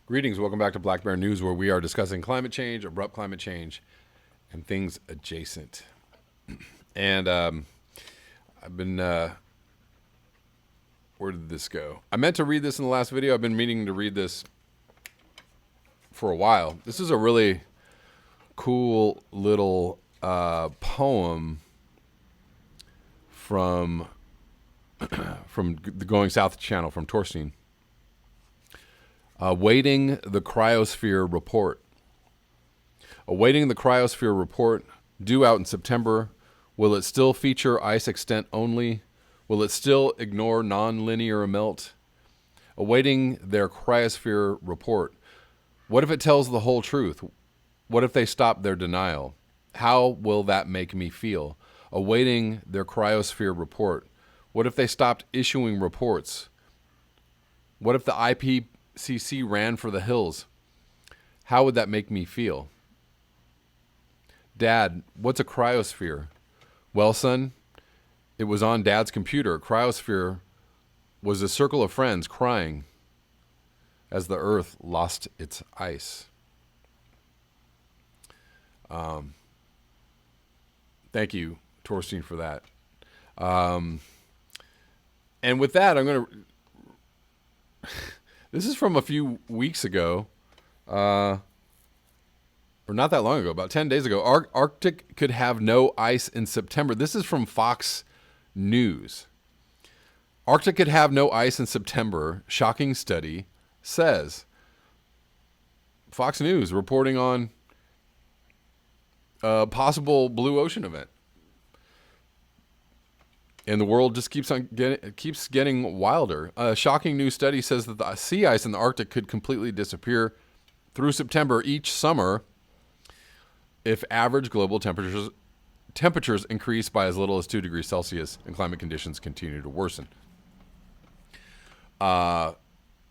Greetings, welcome back to Black Bear News, where we are discussing climate change, abrupt climate change, and things adjacent. And I've been, where did this go? I meant to read this in the last video. I've been meaning to read this for a while. This is a really cool little poem from the Going South channel from Torstein. Awaiting the cryosphere report. Awaiting the cryosphere report, due out in September. Will it still feature ice extent only? Will it still ignore non-linear melt? Awaiting their cryosphere report. What if it tells the whole truth? What if they stop their denial? How will that make me feel? Awaiting their cryosphere report. What if they stopped issuing reports? What if the IPCC ran for the hills? How would that make me feel? Dad, what's a cryosphere? Well, son, it was on Dad's computer. Cryosphere was a circle of friends crying as the Earth lost its ice. Thank you, Torstein, for that. And with that, I'm going to... This is from a few weeks ago, or not that long ago, about 10 days ago. Arctic could have no ice in September. This is from Fox News. Arctic could have no ice in September. Shocking study says. Fox News reporting on a possible blue ocean event. And the world just keeps getting wilder. A shocking new study says that the sea ice in the Arctic could completely disappear through September each summer if average global temperatures increase by as little as 2 degrees Celsius and climate conditions continue to worsen.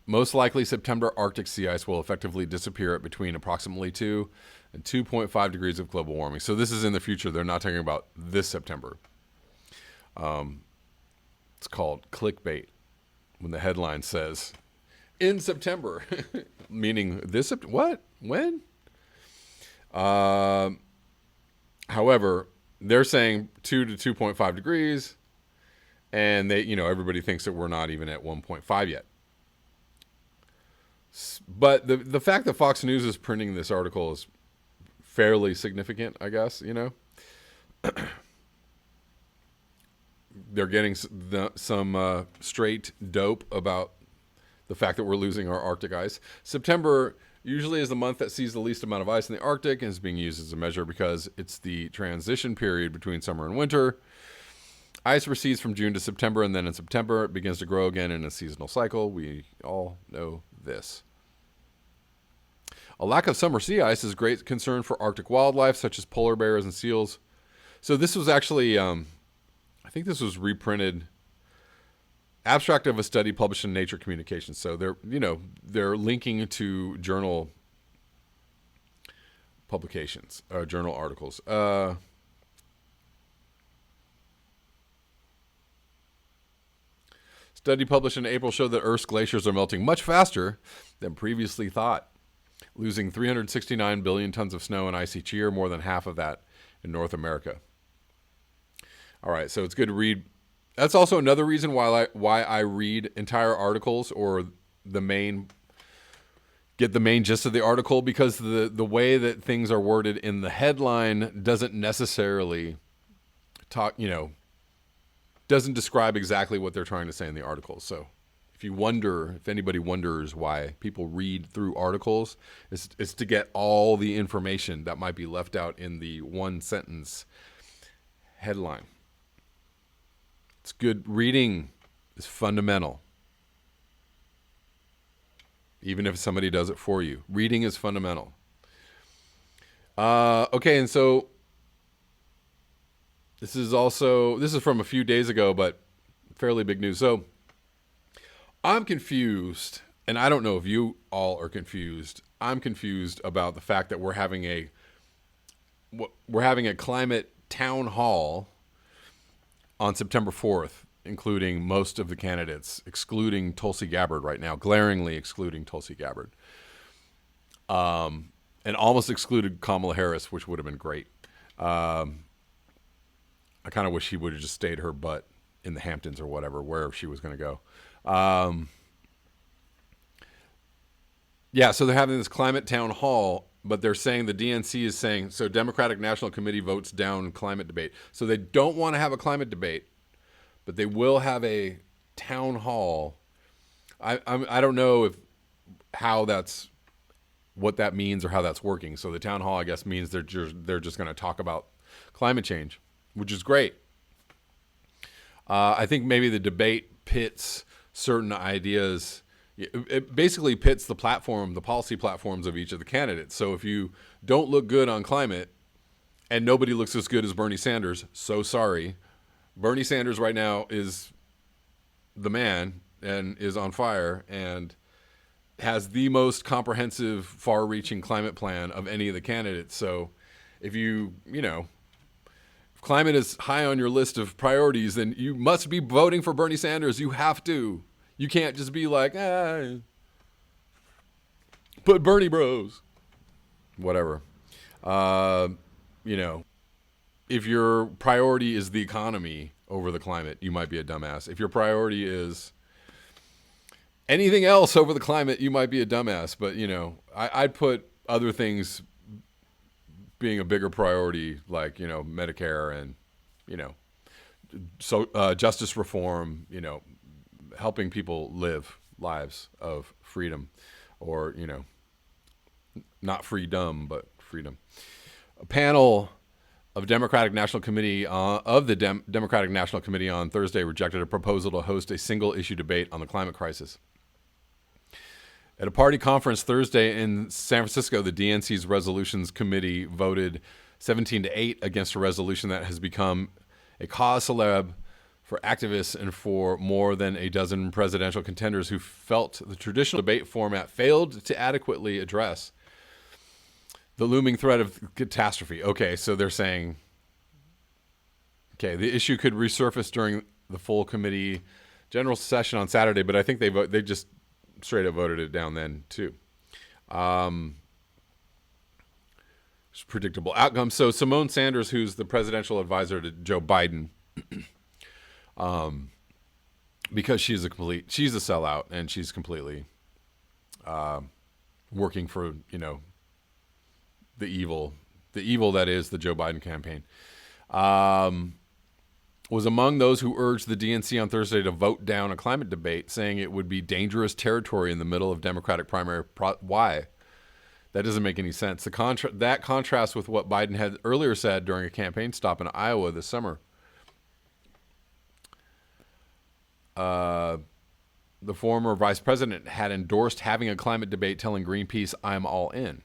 Most likely, September Arctic sea ice will effectively disappear at between approximately 2 and 2.5 degrees of global warming. So this is in the future. They're not talking about this September. It's called clickbait when the headline says in September, meaning this, what, when? However, they're saying 2 to 2.5 degrees and everybody thinks that we're not even at 1.5 yet. But the fact that Fox News is printing this article is fairly significant, I guess, They're getting some straight dope about the fact that we're losing our Arctic ice. September usually is the month that sees the least amount of ice in the Arctic and is being used as a measure because it's the transition period between summer and winter. Ice recedes from June to September, and then in September it begins to grow again in a seasonal cycle. We all know this. A lack of summer sea ice is a great concern for Arctic wildlife, such as polar bears and seals. So this was actually... I think this was reprinted, abstract of a study published in Nature Communications. So they're linking to journal publications, journal articles. Study published in April showed that Earth's glaciers are melting much faster than previously thought, losing 369 billion tons of snow and ice each year, more than half of that in North America. All right, so it's good to read. That's also another reason why I read entire articles or get the main gist of the article, because the way that things are worded in the headline doesn't necessarily doesn't describe exactly what they're trying to say in the article. So if anybody wonders why people read through articles, it's to get all the information that might be left out in the one sentence headline. It's good. Reading is fundamental. Even if somebody does it for you. Reading is fundamental. Okay, and so this is from a few days ago, but fairly big news. So I'm confused, and I don't know if you all are confused. I'm confused about the fact that we're having a climate town hall on September 4th, including most of the candidates, excluding Tulsi Gabbard right now, glaringly excluding Tulsi Gabbard. and almost excluded Kamala Harris, which would have been great. I kind of wish he would have just stayed her butt in the Hamptons or whatever, wherever she was going to go. Yeah, so they're having this climate town hall, but they're saying the DNC is saying, so Democratic National Committee votes down climate debate. So they don't want to have a climate debate, but they will have a town hall. I don't know what that means or how that's working. So the town hall, I guess, means they're just going to talk about climate change, which is great. I think maybe the debate pits certain ideas. It basically pits the policy platforms of each of the candidates. So if you don't look good on climate and nobody looks as good as Bernie Sanders, so sorry. Bernie Sanders right now is the man and is on fire and has the most comprehensive, far-reaching climate plan of any of the candidates. So if if climate is high on your list of priorities, then you must be voting for Bernie Sanders. You have to. You can't just be like, put Bernie bros. Whatever. If your priority is the economy over the climate, you might be a dumbass. If your priority is anything else over the climate, you might be a dumbass. But, I'd put other things being a bigger priority, like, Medicare and, justice reform, helping people live lives of freedom, or, not freedom, but freedom. A panel of Democratic National Committee Democratic National Committee on Thursday rejected a proposal to host a single issue debate on the climate crisis. At a party conference Thursday in San Francisco, the DNC's Resolutions Committee voted 17-8 against a resolution that has become a cause célèbre for activists and for more than a dozen presidential contenders who felt the traditional debate format failed to adequately address the looming threat of catastrophe. Okay, so they're saying, the issue could resurface during the full committee general session on Saturday, but I think they just straight up voted it down then too. It's a predictable outcome. So Simone Sanders, who's the presidential advisor to Joe Biden, because she's a sellout and she's completely working for the evil that is the Joe Biden campaign, was among those who urged the DNC on Thursday to vote down a climate debate, saying it would be dangerous territory in the middle of Democratic primary. Why? That doesn't make any sense. That contrasts with what Biden had earlier said during a campaign stop in Iowa this summer. The former vice president had endorsed having a climate debate, telling Greenpeace, "I'm all in."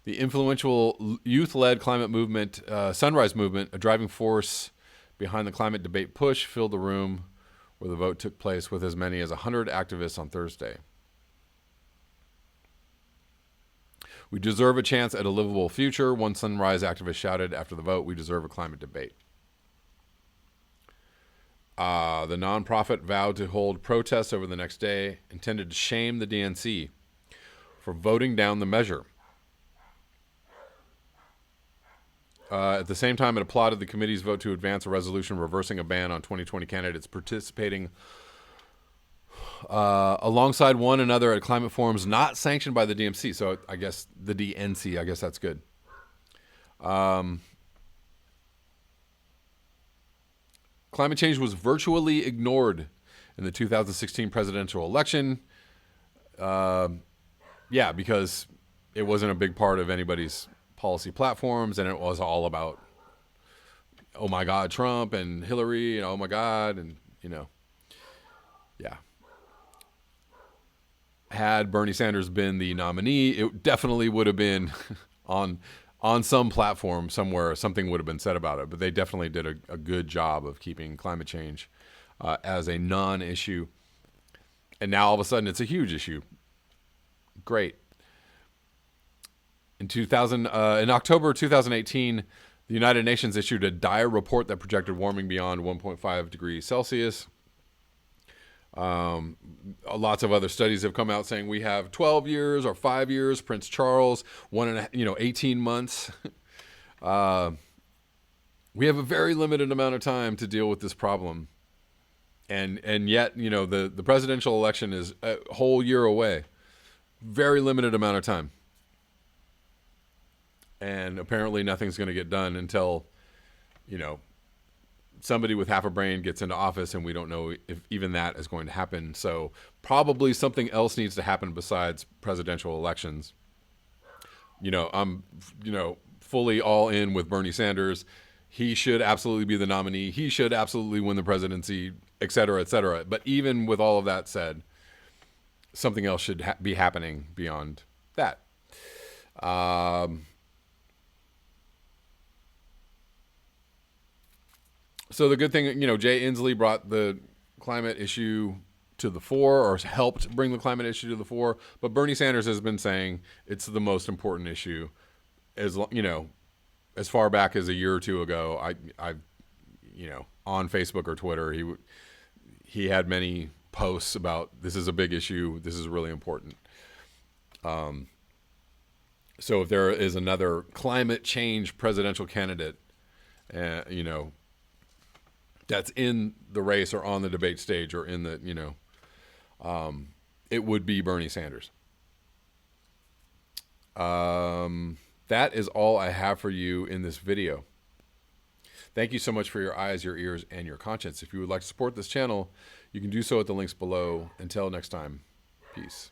The influential youth-led climate movement, Sunrise Movement, a driving force behind the climate debate push, filled the room where the vote took place with as many as 100 activists on Thursday. "We deserve a chance at a livable future," one Sunrise activist shouted after the vote. "We deserve a climate debate." The nonprofit vowed to hold protests over the next day, intended to shame the DNC for voting down the measure. At the same time, it applauded the committee's vote to advance a resolution reversing a ban on 2020 candidates participating alongside one another at climate forums not sanctioned by the DNC. So I guess the DNC, I guess that's good. Climate change was virtually ignored in the 2016 presidential election. Because it wasn't a big part of anybody's policy platforms, and it was all about, oh my God, Trump and Hillary, and oh my God, and Had Bernie Sanders been the nominee, it definitely would have been on some platform somewhere, something would have been said about it. But they definitely did a good job of keeping climate change as a non-issue. And now all of a sudden it's a huge issue. Great. In October 2018, the United Nations issued a dire report that projected warming beyond 1.5 degrees Celsius. Lots of other studies have come out saying we have 12 years or 5 years. Prince Charles, 18 months. We have a very limited amount of time to deal with this problem. And yet, the presidential election is a whole year away. Very limited amount of time. And apparently nothing's going to get done until, somebody with half a brain gets into office, and we don't know if even that is going to happen. So probably something else needs to happen besides presidential elections. I'm, fully all in with Bernie Sanders. He should absolutely be the nominee. He should absolutely win the presidency, et cetera, et cetera. But even with all of that said, something else should be happening beyond that. So the good thing, Jay Inslee brought the climate issue to the fore, or helped bring the climate issue to the fore. But Bernie Sanders has been saying it's the most important issue. As far back as a year or two ago, I on Facebook or Twitter, he had many posts about this is a big issue. This is really important. So if there is another climate change presidential candidate, that's in the race or on the debate stage or in the, it would be Bernie Sanders. That is all I have for you in this video. Thank you so much for your eyes, your ears, and your conscience. If you would like to support this channel, you can do so at the links below. Until next time, peace.